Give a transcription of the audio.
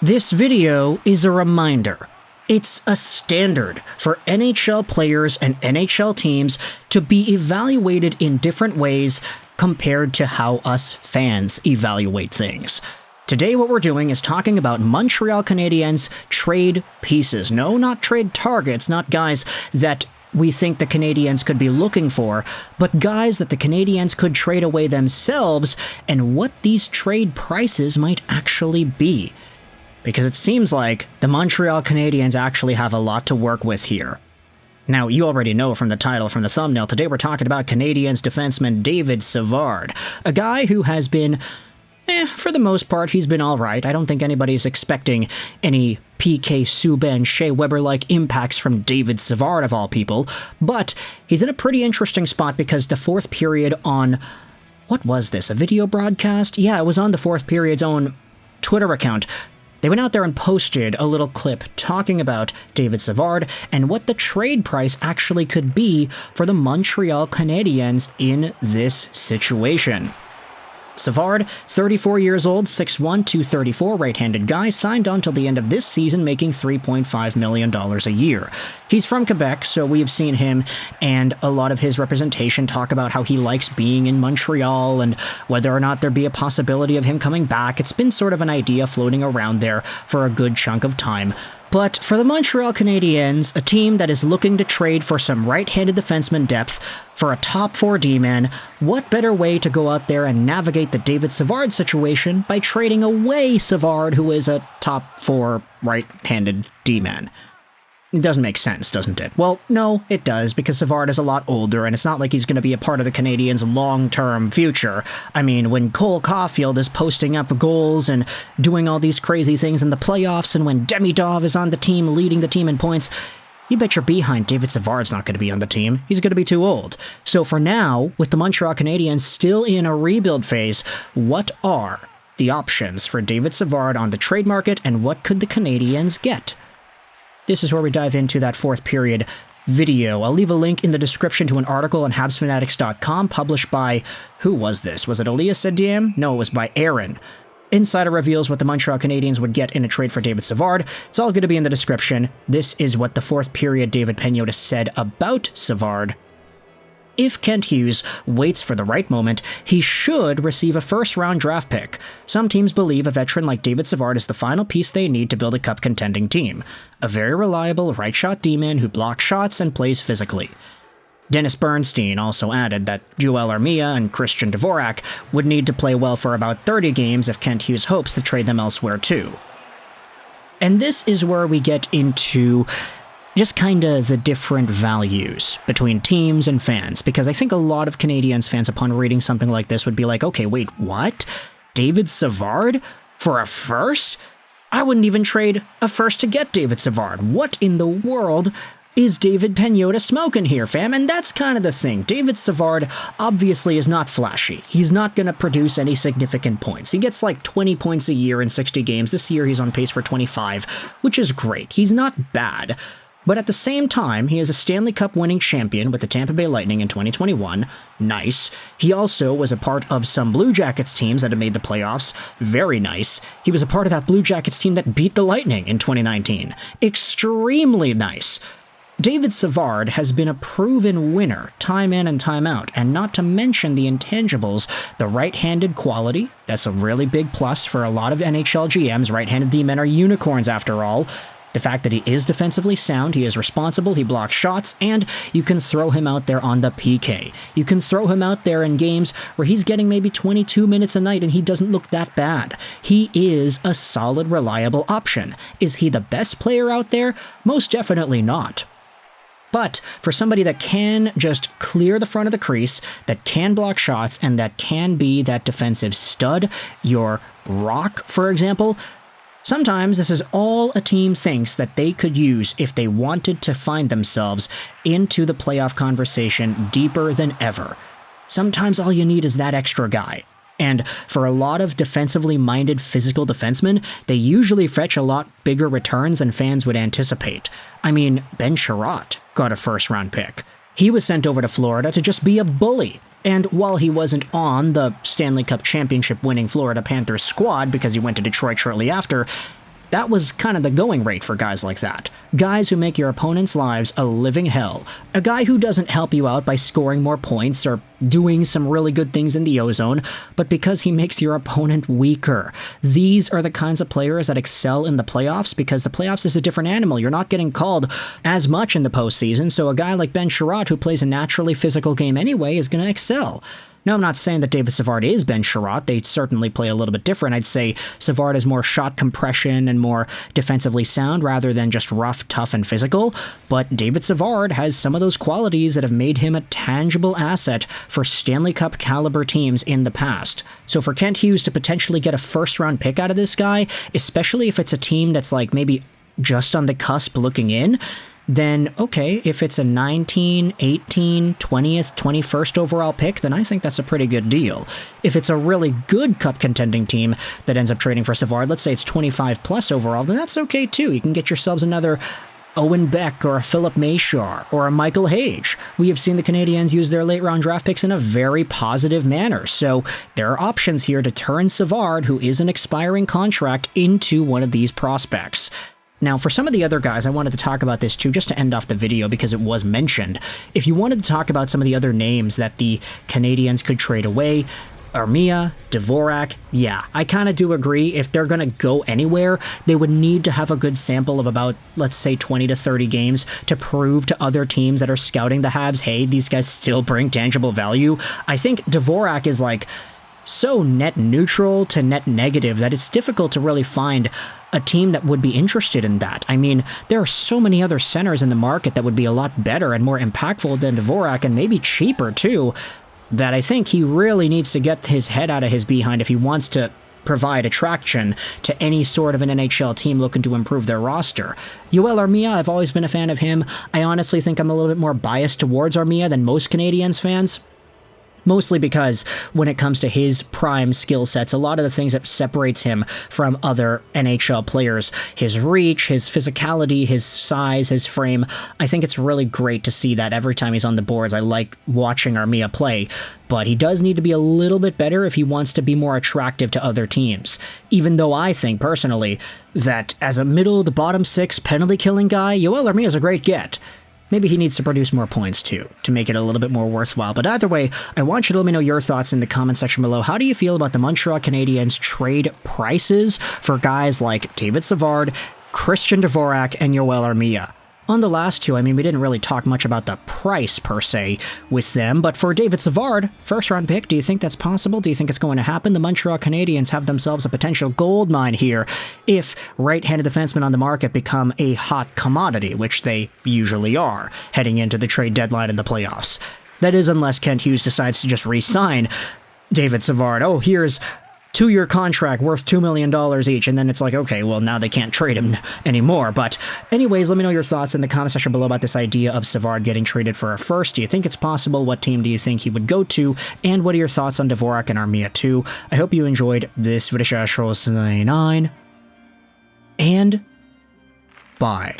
This video is a reminder. It's a standard for NHL players and NHL teams to be evaluated in different ways compared to how us fans evaluate things. Today what we're doing is talking about Montreal Canadiens trade pieces. No, not trade targets, not guys that we think the Canadiens could be looking for, but guys that the Canadiens could trade away themselves and what these trade prices might actually be. Because it seems like the Montreal Canadiens actually have a lot to work with here. Now, you already know from the title, from the thumbnail, today we're talking about Canadiens defenseman David Savard, a guy who has been, for the most part, he's been alright. I don't think anybody's expecting any PK Subban, Shea Weber-like impacts from David Savard of all people, but he's in a pretty interesting spot because the fourth period on, what was this, a video broadcast? Yeah, it was on the fourth period's own Twitter account. They went out there and posted a little clip talking about David Savard and what the trade price actually could be for the Montreal Canadiens in this situation. Savard, 34 years old, 6'1", 234, right-handed guy, signed on till the end of this season, making $3.5 million a year. He's from Quebec, so we've seen him and a lot of his representation talk about how he likes being in Montreal and whether or not there'd be a possibility of him coming back. It's been sort of an idea floating around there for a good chunk of time. But for the Montreal Canadiens, a team that is looking to trade for some right-handed defenseman depth for a top 4 D-man, what better way to go out there and navigate the David Savard situation by trading away Savard, who is a top 4 right-handed D-man? It doesn't make sense, doesn't it? Well, no, it does, because Savard is a lot older, and it's not like he's going to be a part of the Canadiens' long-term future. I mean, when Cole Caulfield is posting up goals and doing all these crazy things in the playoffs, and when Demidov is on the team, leading the team in points, you bet your behind David Savard's not going to be on the team. He's going to be too old. So for now, with the Montreal Canadiens still in a rebuild phase, what are the options for David Savard on the trade market, and what could the Canadiens get? This is where we dive into that fourth period video. I'll leave a link in the description to an article on HabsFanatics.com published by, who was this? Was it Elias Ediem? No, it was by Aaron. Insider reveals what the Montreal Canadiens would get in a trade for David Savard. It's all going to be in the description. This is what the fourth period David Pagnotta said about Savard. If Kent Hughes waits for the right moment, he should receive a first-round draft pick. Some teams believe a veteran like David Savard is the final piece they need to build a cup-contending team. A very reliable right-shot D-man who blocks shots and plays physically. Dennis Bernstein also added that Joel Armia and Christian Dvorak would need to play well for about 30 games if Kent Hughes hopes to trade them elsewhere too. And this is where we get into just kind of the different values between teams and fans, because I think a lot of Canadiens fans, upon reading something like this, would be like, okay, wait, what? David Savard? For a first? I wouldn't even trade a first to get David Savard. What in the world is David Pagnotta smoking here, fam? And that's kind of the thing. David Savard obviously is not flashy. He's not going to produce any significant points. He gets like 20 points a year in 60 games. This year he's on pace for 25, which is great. He's not bad. But at the same time, he is a Stanley Cup winning champion with the Tampa Bay Lightning in 2021. Nice. He also was a part of some Blue Jackets teams that have made the playoffs. Very nice. He was a part of that Blue Jackets team that beat the Lightning in 2019. Extremely nice. David Savard has been a proven winner time in and time out, and not to mention the intangibles, the right-handed quality. That's a really big plus for a lot of NHL GMs. Right-handed D-men are unicorns after all. The fact that he is defensively sound, he is responsible, he blocks shots, and you can throw him out there on the PK. You can throw him out there in games where he's getting maybe 22 minutes a night and he doesn't look that bad. He is a solid, reliable option. Is he the best player out there? Most definitely not. But for somebody that can just clear the front of the crease, that can block shots, and that can be that defensive stud, your rock, for example, sometimes this is all a team thinks that they could use if they wanted to find themselves into the playoff conversation deeper than ever. Sometimes all you need is that extra guy. And for a lot of defensively minded physical defensemen, they usually fetch a lot bigger returns than fans would anticipate. I mean, Ben Sherratt got a first-round pick. He was sent over to Florida to just be a bully. And while he wasn't on the Stanley Cup championship winning Florida Panthers squad because he went to Detroit shortly after, that was kind of the going rate for guys like that. Guys who make your opponent's lives a living hell. A guy who doesn't help you out by scoring more points or doing some really good things in the ozone, but because he makes your opponent weaker. These are the kinds of players that excel in the playoffs, because the playoffs is a different animal. You're not getting called as much in the postseason, so a guy like Ben Sherratt, who plays a naturally physical game anyway, is going to excel. Now, I'm not saying that David Savard is Ben Sherratt. They certainly play a little bit different. I'd say Savard is more shot compression and more defensively sound rather than just rough, tough, and physical. But David Savard has some of those qualities that have made him a tangible asset for Stanley Cup caliber teams in the past. So for Kent Hughes to potentially get a first-round pick out of this guy, especially if it's a team that's like maybe just on the cusp looking in, then okay, if it's a 19, 18, 20th, 21st overall pick, then I think that's a pretty good deal. If it's a really good cup contending team that ends up trading for Savard, let's say it's 25 plus overall, then that's okay too. You can get yourselves another Owen Beck or a Philip Mayshar or a Michael Hage. We have seen the Canadiens use their late round draft picks in a very positive manner, so there are options here to turn Savard, who is an expiring contract, into one of these prospects. Now, for some of the other guys, I wanted to talk about this too, just to end off the video because it was mentioned. If you wanted to talk about some of the other names that the Canadiens could trade away, Armia, Dvorak, yeah, I kind of do agree. If they're going to go anywhere, they would need to have a good sample of about, let's say, 20 to 30 games to prove to other teams that are scouting the Habs, hey, these guys still bring tangible value. I think Dvorak is like so net neutral to net negative that it's difficult to really find a team that would be interested in that. I mean, there are so many other centers in the market that would be a lot better and more impactful than Dvorak, and maybe cheaper too, that I think he really needs to get his head out of his behind if he wants to provide attraction to any sort of an NHL team looking to improve their roster. Yoel Armia, I've always been a fan of him. I honestly think I'm a little bit more biased towards Armia than most Canadiens fans. Mostly because when it comes to his prime skill sets, a lot of the things that separates him from other NHL players, his reach, his physicality, his size, his frame, I think it's really great to see that every time he's on the boards. I like watching Armia play, but he does need to be a little bit better if he wants to be more attractive to other teams. Even though I think, personally, that as a middle to bottom six penalty-killing guy, Yoel Armia is a great get. Maybe he needs to produce more points, too, to make it a little bit more worthwhile. But either way, I want you to let me know your thoughts in the comment section below. How do you feel about the Montreal Canadiens trade prices for guys like David Savard, Christian Dvorak, and Yoel Armia? On the last two, I mean, we didn't really talk much about the price, per se, with them, but for David Savard, first-round pick, do you think that's possible? Do you think it's going to happen? The Montreal Canadiens have themselves a potential gold mine here if right-handed defensemen on the market become a hot commodity, which they usually are, heading into the trade deadline in the playoffs. That is, unless Kent Hughes decides to just re-sign David Savard. Oh, here's 2-year contract worth $2 million each, and then it's like, okay, well, now they can't trade him anymore. But anyways, let me know your thoughts in the comment section below about this idea of Savard getting traded for a first. Do you think it's possible? What team do you think he would go to? And what are your thoughts on Dvorak and Armia too? I hope you enjoyed this video. And bye.